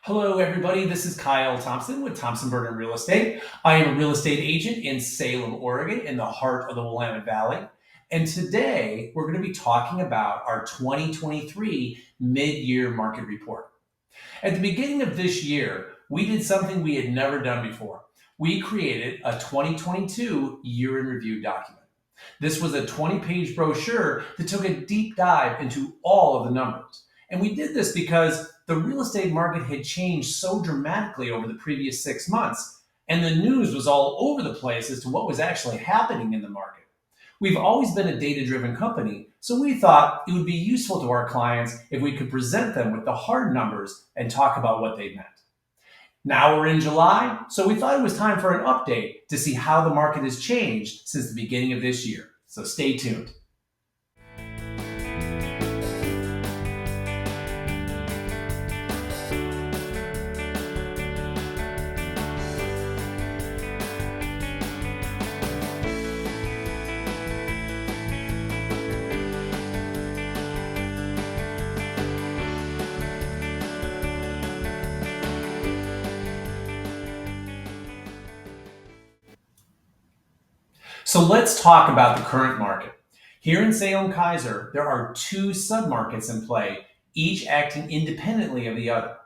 Hello, everybody. This is Kyle Tomson with Tomson Burnham Real Estate. I am a real estate agent in Salem, Oregon, in the heart of the Willamette Valley. And today we're going to be talking about our 2023 mid-year market report. At the beginning of this year, we did something we had never done before. We created a 2022 year in review document. This was a 20-page brochure that took a deep dive into all of the numbers. And we did this because the real estate market had changed so dramatically over the previous 6 months, and the news was all over the place as to what was actually happening in the market. We've always been a data-driven company, so we thought it would be useful to our clients if we could present them with the hard numbers and talk about what they meant. Now we're in July, so we thought it was time for an update to see how the market has changed since the beginning of this year. So stay tuned. So let's talk about the current market. Here in Salem Keizer, there are two submarkets in play, each acting independently of the other.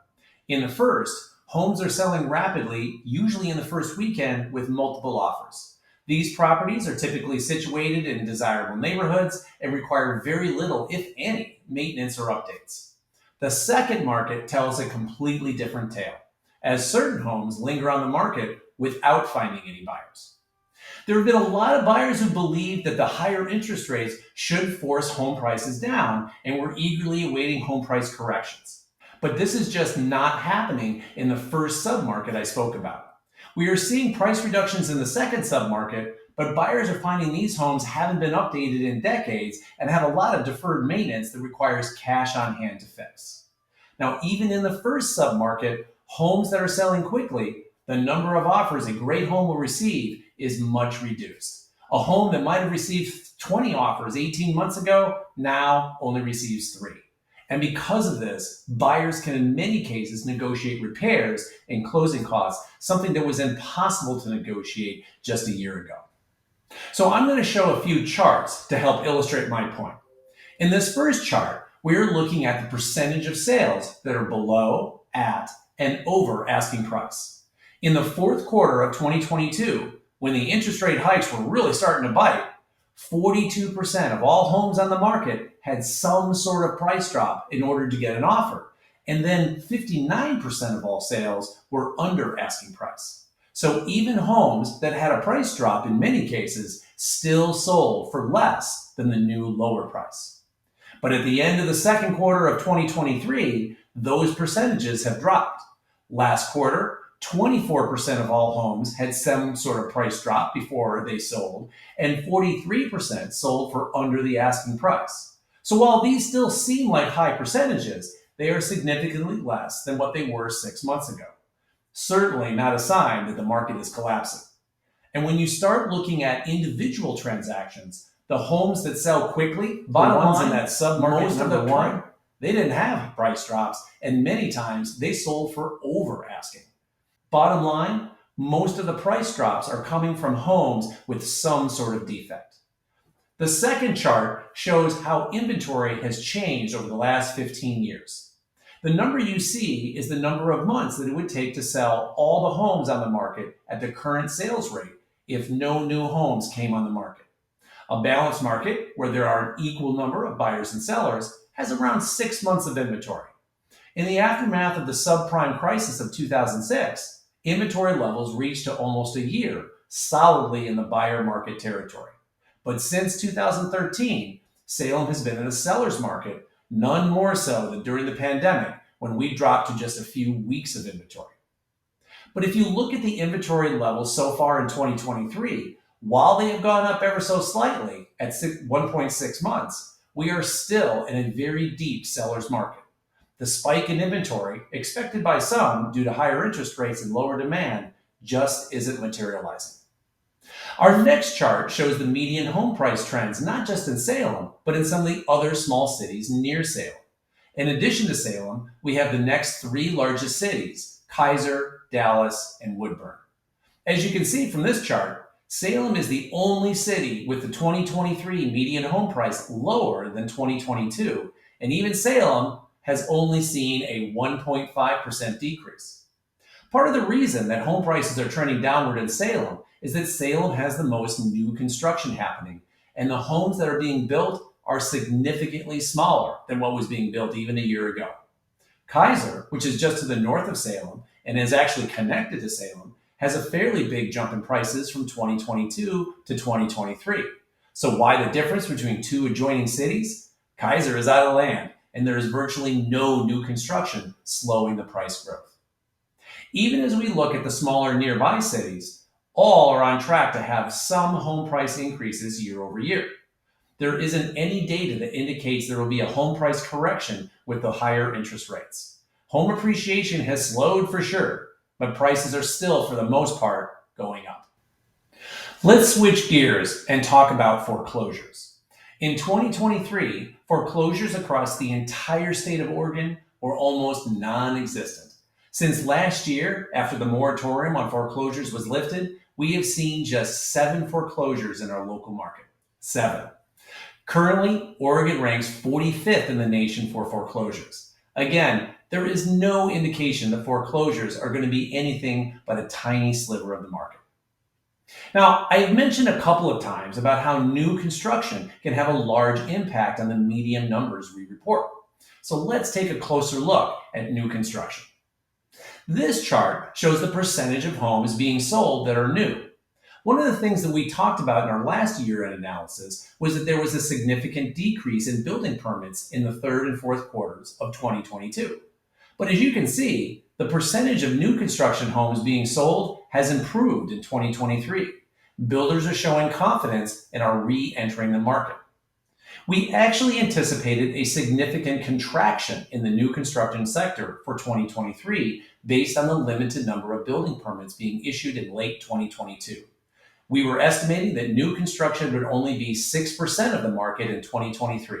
In the first, homes are selling rapidly, usually in the first weekend with multiple offers. These properties are typically situated in desirable neighborhoods and require very little, if any, maintenance or updates. The second market tells a completely different tale, as certain homes linger on the market without finding any buyers. There have been a lot of buyers who believe that the higher interest rates should force home prices down, and we're eagerly awaiting home price corrections. But this is just not happening in the first submarket I spoke about. We are seeing price reductions in the second submarket, but buyers are finding these homes haven't been updated in decades and have a lot of deferred maintenance that requires cash on hand to fix. Now, even in the first submarket, homes that are selling quickly, the number of offers a great home will receive is much reduced. A home that might have received 20 offers 18 months ago now only receives 3. And because of this, buyers can in many cases negotiate repairs and closing costs, something that was impossible to negotiate just a year ago. So I'm going to show a few charts to help illustrate my point. In this first chart, we're looking at the percentage of sales that are below, at, and over asking price. In the fourth quarter of 2022, when the interest rate hikes were really starting to bite, 42% of all homes on the market had some sort of price drop in order to get an offer. And then 59% of all sales were under asking price. So even homes that had a price drop in many cases still sold for less than the new lower price. But at the end of the second quarter of 2023, those percentages have dropped. Last quarter, 24% of all homes had some sort of price drop before they sold, and 43% sold for under the asking price. So while these still seem like high percentages, they are significantly less than what they were 6 months ago. Certainly not a sign that the market is collapsing. And when you start looking at individual transactions, the homes that sell quickly, the ones in that submarket number one, they didn't have price drops, and many times they sold for over asking. Bottom line, most of the price drops are coming from homes with some sort of defect. The second chart shows how inventory has changed over the last 15 years. The number you see is the number of months that it would take to sell all the homes on the market at the current sales rate if no new homes came on the market. A balanced market, where there are an equal number of buyers and sellers, has around 6 months of inventory. In the aftermath of the subprime crisis of 2006, inventory levels reached to almost a year, solidly in the buyer market territory. But since 2013, Salem has been in a seller's market, none more so than during the pandemic, when we dropped to just a few weeks of inventory. But if you look at the inventory levels so far in 2023, while they have gone up ever so slightly at 1.6 months, we are still in a very deep seller's market. The spike in inventory, expected by some due to higher interest rates and lower demand, just isn't materializing. Our next chart shows the median home price trends, not just in Salem, but in some of the other small cities near Salem. In addition to Salem, we have the next three largest cities, Kaiser, Dallas, and Woodburn. As you can see from this chart, Salem is the only city with the 2023 median home price lower than 2022, and even Salem has only seen a 1.5% decrease. Part of the reason that home prices are trending downward in Salem is that Salem has the most new construction happening, and the homes that are being built are significantly smaller than what was being built even a year ago. Kaiser, which is just to the north of Salem and is actually connected to Salem, has a fairly big jump in prices from 2022 to 2023. So why the difference between two adjoining cities? Kaiser is out of land, and there is virtually no new construction, slowing the price growth. Even as we look at the smaller nearby cities, all are on track to have some home price increases year over year. There isn't any data that indicates there will be a home price correction with the higher interest rates. Home appreciation has slowed for sure, but prices are still, for the most part, going up. Let's switch gears and talk about foreclosures. In 2023, foreclosures across the entire state of Oregon were almost non-existent. Since last year, after the moratorium on foreclosures was lifted, we have seen just 7 foreclosures in our local market. 7. Currently, Oregon ranks 45th in the nation for foreclosures. Again, there is no indication that foreclosures are going to be anything but a tiny sliver of the market. Now, I have mentioned a couple of times about how new construction can have a large impact on the median numbers we report. So let's take a closer look at new construction. This chart shows the percentage of homes being sold that are new. One of the things that we talked about in our last year-end analysis was that there was a significant decrease in building permits in the third and fourth quarters of 2022. But as you can see, the percentage of new construction homes being sold has improved in 2023. Builders are showing confidence and are re-entering the market. We actually anticipated a significant contraction in the new construction sector for 2023 based on the limited number of building permits being issued in late 2022. We were estimating that new construction would only be 6% of the market in 2023.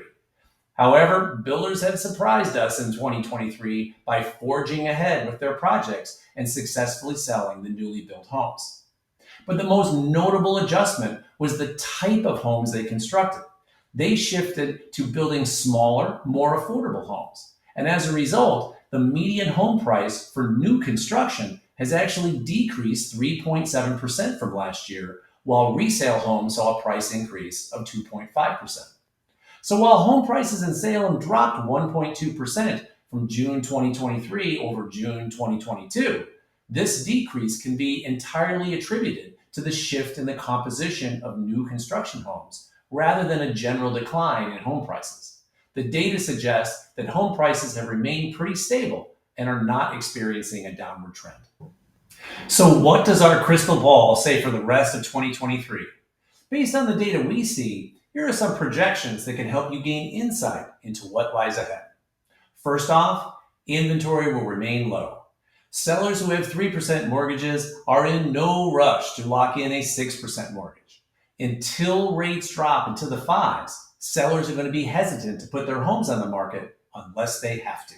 However, builders have surprised us in 2023 by forging ahead with their projects and successfully selling the newly built homes. But the most notable adjustment was the type of homes they constructed. They shifted to building smaller, more affordable homes. And as a result, the median home price for new construction has actually decreased 3.7% from last year, while resale homes saw a price increase of 2.5%. So while home prices in Salem dropped 1.2% from June 2023 over June 2022, this decrease can be entirely attributed to the shift in the composition of new construction homes, rather than a general decline in home prices. The data suggests that home prices have remained pretty stable and are not experiencing a downward trend. So what does our crystal ball say for the rest of 2023? Based on the data we see, here are some projections that can help you gain insight into what lies ahead. First off, inventory will remain low. Sellers who have 3% mortgages are in no rush to lock in a 6% mortgage. Until rates drop into the 5s, sellers are going to be hesitant to put their homes on the market unless they have to.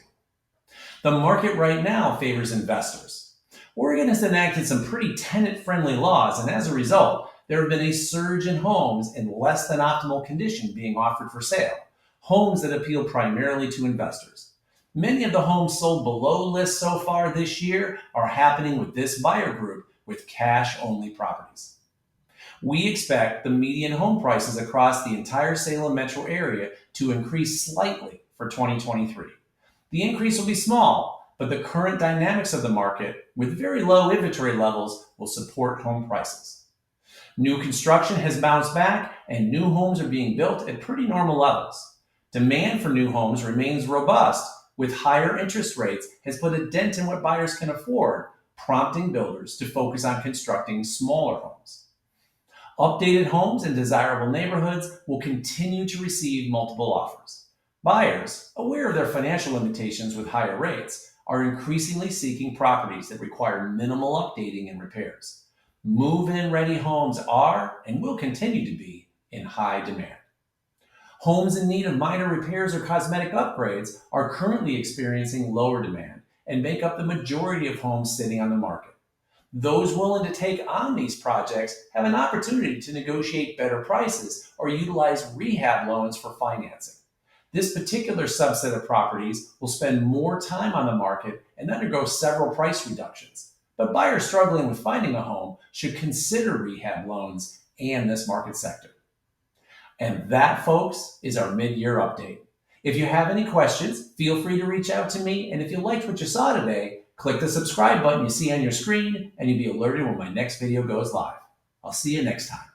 The market right now favors investors. Oregon has enacted some pretty tenant-friendly laws, and as a result, there have been a surge in homes in less than optimal condition being offered for sale, homes that appeal primarily to investors. Many of the homes sold below list so far this year are happening with this buyer group with cash-only properties. We expect the median home prices across the entire Salem metro area to increase slightly for 2023. The increase will be small, but the current dynamics of the market with very low inventory levels will support home prices. New construction has bounced back and new homes are being built at pretty normal levels. Demand for new homes remains robust, with higher interest rates has put a dent in what buyers can afford, prompting builders to focus on constructing smaller homes. Updated homes in desirable neighborhoods will continue to receive multiple offers. Buyers, aware of their financial limitations with higher rates, are increasingly seeking properties that require minimal updating and repairs. Move-in ready homes are and will continue to be in high demand. Homes in need of minor repairs or cosmetic upgrades are currently experiencing lower demand and make up the majority of homes sitting on the market. Those willing to take on these projects have an opportunity to negotiate better prices or utilize rehab loans for financing. This particular subset of properties will spend more time on the market and undergo several price reductions. But buyers struggling with finding a home should consider rehab loans and this market sector. And that, folks, is our mid-year update. If you have any questions, feel free to reach out to me. And if you liked what you saw today, click the subscribe button you see on your screen and you'll be alerted when my next video goes live. I'll see you next time.